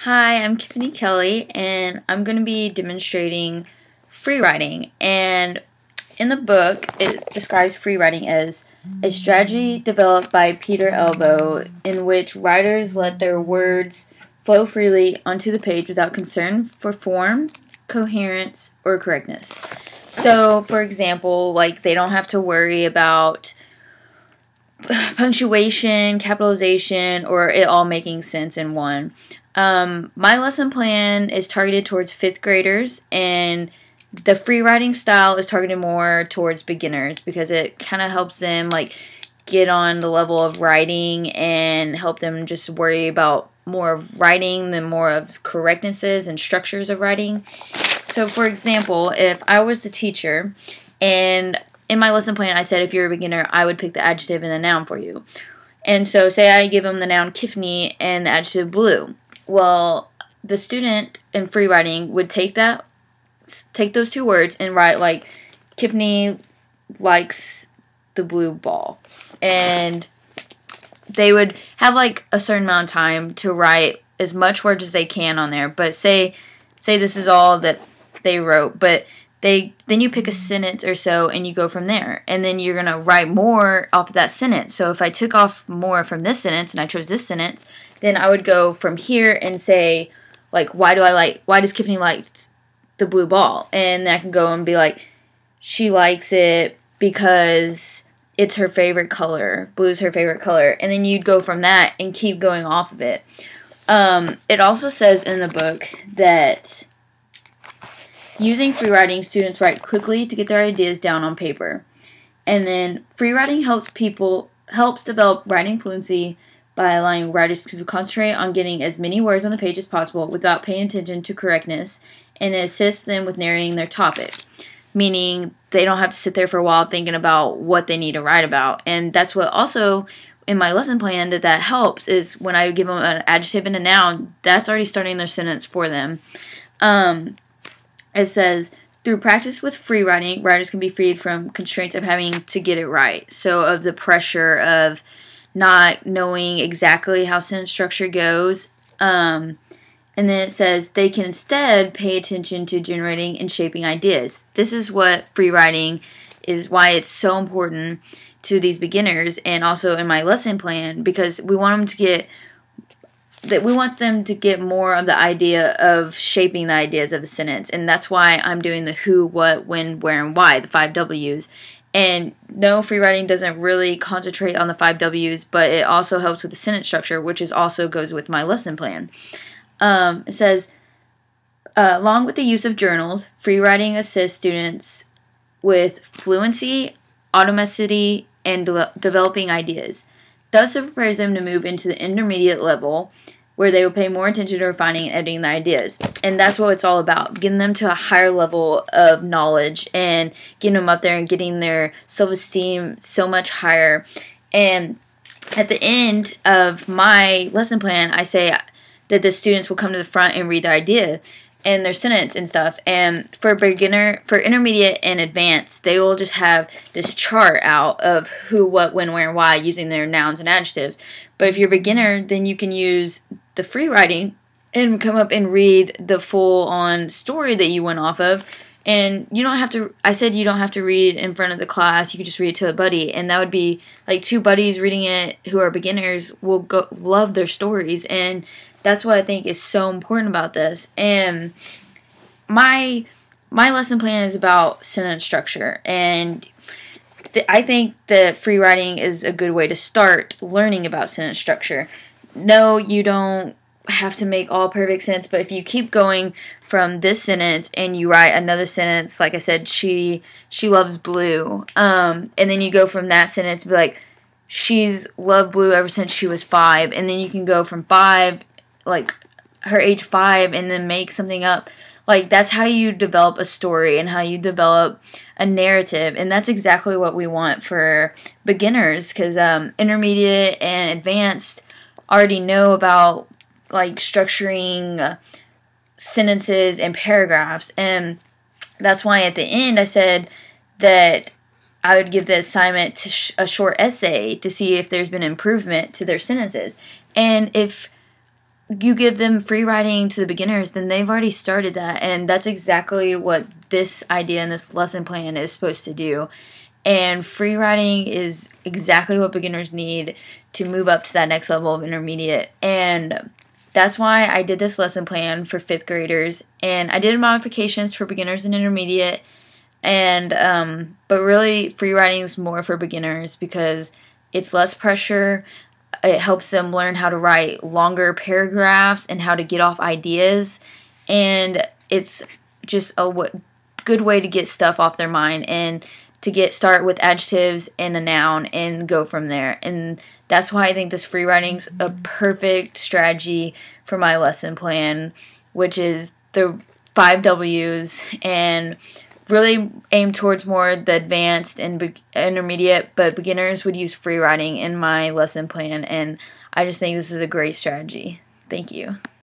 Hi, I'm Tiffany Kelly, and I'm going to be demonstrating free writing. And in the book, it describes free writing as a strategy developed by Peter Elbow in which writers let their words flow freely onto the page without concern for form, coherence, or correctness. So, for example, like they don't have to worry about punctuation, capitalization, or it all making sense in one. My lesson plan is targeted towards 5th graders, and the free writing style is targeted more towards beginners because it kind of helps them like get on the level of writing and help them just worry about more of writing than more of correctnesses and structures of writing. So, for example, if I was the teacher and in my lesson plan I said if you're a beginner, I would pick the adjective and the noun for you. And so say I give them the noun Tiffany and the adjective blue. Well, the student in free writing would take those two words and write like Tiffany likes the blue ball. And they would have like a certain amount of time to write as much words as they can on there. But say this is all that they wrote, but then you pick a sentence or so and you go from there. And then you're going to write more off of that sentence. So if I took off more from this sentence and I chose this sentence, then I would go from here and say, like, why does Tiffany like the blue ball? And then I can go and be like, she likes it because it's her favorite color. Blue's her favorite color. And then you'd go from that and keep going off of it. It also says in the book that using free writing, students write quickly to get their ideas down on paper. And then free writing helps develop writing fluency by allowing writers to concentrate on getting as many words on the page as possible without paying attention to correctness, and it assists them with narrating their topic, meaning they don't have to sit there for a while thinking about what they need to write about. And that's what also in my lesson plan that helps is when I give them an adjective and a noun, that's already starting their sentence for them. It says, through practice with free writing, writers can be freed from constraints of having to get it right. So of the pressure of not knowing exactly how sentence structure goes. And then it says they can instead pay attention to generating and shaping ideas. This is what free writing is, why it's so important to these beginners and also in my lesson plan, because we want them to get more of the idea of shaping the ideas of the sentence. And that's why I'm doing the who, what, when, where, and why, the 5 W's. And no, free writing doesn't really concentrate on the 5 W's, but it also helps with the sentence structure, which also goes with my lesson plan. It says, along with the use of journals, free writing assists students with fluency, automaticity, and developing ideas. Thus, it prepares them to move into the intermediate level, where they will pay more attention to refining and editing their ideas. And that's what it's all about, getting them to a higher level of knowledge and getting them up there and getting their self-esteem so much higher. And at the end of my lesson plan, I say that the students will come to the front and read their idea and their sentence and stuff. And for beginner, for intermediate and advanced, they will just have this chart out of who, what, when, where, and why using their nouns and adjectives. But if you're a beginner, then you can use the free writing and come up and read the full-on story that you went off of. And you don't have to, I said you don't have to read in front of the class. You could just read it to a buddy. And that would be like 2 buddies reading it who are beginners will love their stories. And that's what I think is so important about this. And my lesson plan is about sentence structure. And I think that free writing is a good way to start learning about sentence structure. No, you don't have to make all perfect sense, but if you keep going from this sentence and you write another sentence, like I said, she loves blue, and then you go from that sentence to be like, she's loved blue ever since she was 5, and then you can go from 5, like her age 5, and then make something up. Like, that's how you develop a story and how you develop a narrative. And that's exactly what we want for beginners, because intermediate and advanced already know about, like, structuring sentences and paragraphs. And that's why at the end I said that I would give the assignment to a short essay to see if there's been improvement to their sentences. And if you give them free writing to the beginners, then they've already started that. And that's exactly what this idea and this lesson plan is supposed to do. And free writing is exactly what beginners need to move up to that next level of intermediate. And that's why I did this lesson plan for 5th graders. And I did modifications for beginners and intermediate. And but really, free writing is more for beginners because it's less pressure. It helps them learn how to write longer paragraphs and how to get off ideas. And it's just a good way to get stuff off their mind and to start with adjectives and a noun and go from there. And that's why I think this free writing's a perfect strategy for my lesson plan, which is the 5 W's, and really aim towards more the advanced and intermediate, but beginners would use free writing in my lesson plan, and I just think this is a great strategy. Thank you.